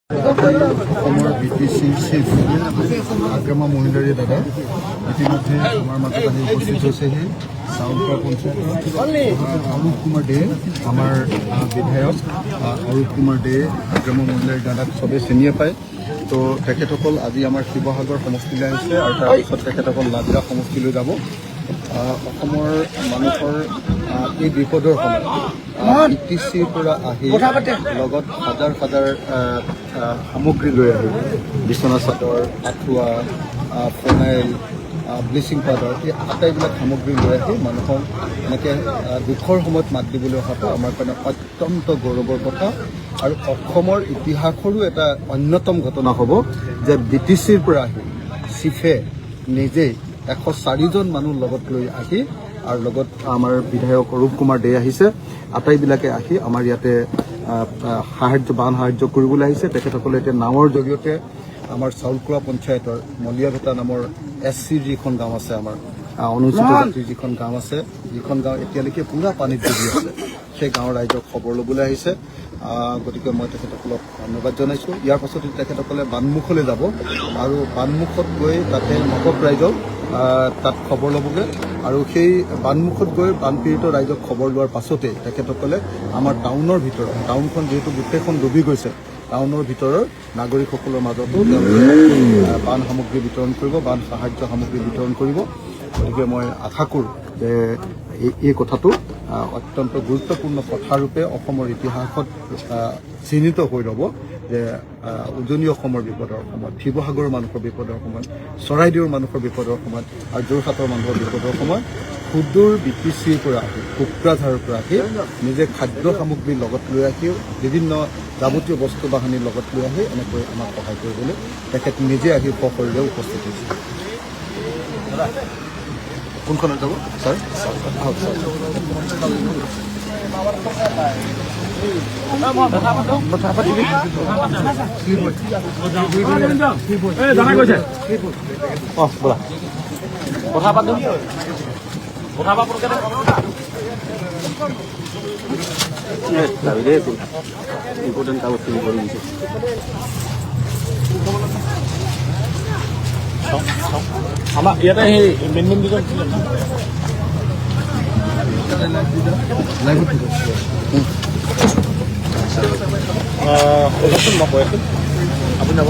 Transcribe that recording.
অসমৰ BTC chief আগ্ৰামা Mohilary দাদা ইতিমধ্যে আমাৰ মাজত আহি উপস্থিত হৈছেহি। চাউলখোৱা পঞ্চায়তৰ অৰূপ কুমাৰ দে, আমাৰ বিধায়ক অৰূপ কুমাৰ দে, আগ্ৰামা মহিলাৰী দাদাক চবেই চিনিয়ে পায়। তো তেখেতসকল আজি আমাৰ শিৱসাগৰ সমষ্টিলৈ আহিছে আৰু তাৰপিছত তেখেতসকল লাজৰা সমষ্টিলৈ যাব। অসমৰ মানুহৰ এই বিপদৰ সময়ত BTCৰ পৰা আহি লগত হাজাৰ হাজাৰ সামগ্ৰী লৈ আহি বিচনা চাদৰ, আঁঠুৱা, ফেনাইল, ব্লিচিং পাউডাৰ এই আটাইবিলাক সামগ্ৰী লৈ আহি মানুহক এনেকৈ দুখৰ সময়ত মাত দিবলৈ অহাটো আমাৰ কাৰণে অত্যন্ত গৌৰৱৰ কথা। আৰু অসমৰ ইতিহাসৰো এটা অন্যতম ঘটনা হ'ব যে BTCৰ পৰা আহি চিফে নিজেই 104জন মানুহ লগত লৈ আহি আৰু লগত আমাৰ বিধায়ক অৰূপ কুমাৰ দে আহিছে। আটাইবিলাকে আহি আমাৰ ইয়াতে বান সাহায্য কৰিবলৈ আহিছে। তেখেতসকলে এতিয়া নাৱৰ জৰিয়তে আমাৰ চাউলখোৱা পঞ্চায়তৰ মলিয়াভেটা নামৰ SC যিখন গাঁও আছে, আমাৰ অনুসূচিত জাতিৰ যিখন গাঁও আছে, যিখন গাঁও এতিয়ালৈকে পুৰা পানীত ডুবি আছে, সেই গাঁৱৰ ৰাইজক খবৰ ল'বলৈ আহিছে। গতিকে মই তেখেতসকলক ধন্যবাদ জনাইছোঁ। ইয়াৰ পাছতে তেখেতসকলে বানমুখলৈ যাব আৰু বানমুখত গৈ তাতে নগৰ ৰাইজক তাত খবৰ ল'বগৈ আৰু সেই বানমুখত গৈ বানপীড়িত ৰাইজক খবৰ লোৱাৰ পাছতেই তেখেতসকলে আমাৰ টাউনৰ ভিতৰত, টাউনখন যিহেতু গোটেইখন ডুবি গৈছে, টাউনৰ ভিতৰৰ নাগৰিকসকলৰ মাজতো তেওঁলোকে বান সামগ্ৰী বিতৰণ কৰিব, বান সাহায্য সামগ্ৰী বিতৰণ কৰিব। গতিকে মই আশা কৰোঁ যে এই কথাটো অত্যন্ত গুৰুত্বপূৰ্ণ কথাৰূপে অসমৰ ইতিহাসত চিহ্নিত হৈ ৰ'ব যে উজনি অসমৰ বিপদৰ সময়ত, শিৱসাগৰৰ মানুহৰ বিপদৰ সময়ত, চৰাইদেউৰ মানুহৰ বিপদৰ সময়ত আৰু যোৰহাটৰ মানুহৰ বিপদৰ সময়ত সুদূৰ BTCৰ পৰা আহি, কোকৰাঝাৰৰ পৰা আহি নিজে খাদ্য সামগ্ৰী লগত লৈ আহি, বিভিন্ন যাৱতীয় বস্তু বাহানিৰ লগত লৈ আহি এনেকৈ আমাক সহায় কৰিবলৈ তেখেত নিজে আহি সশৰীৰে উপস্থিত হৈছে। কোনখনত যাব ছাৰ? কথা পাতো ইম্পৰ্টেণ্ট কাগজখিনি কৰি দিছে। আমাৰ ইয়াতে সেই মেইন দুজন আপুনি যাব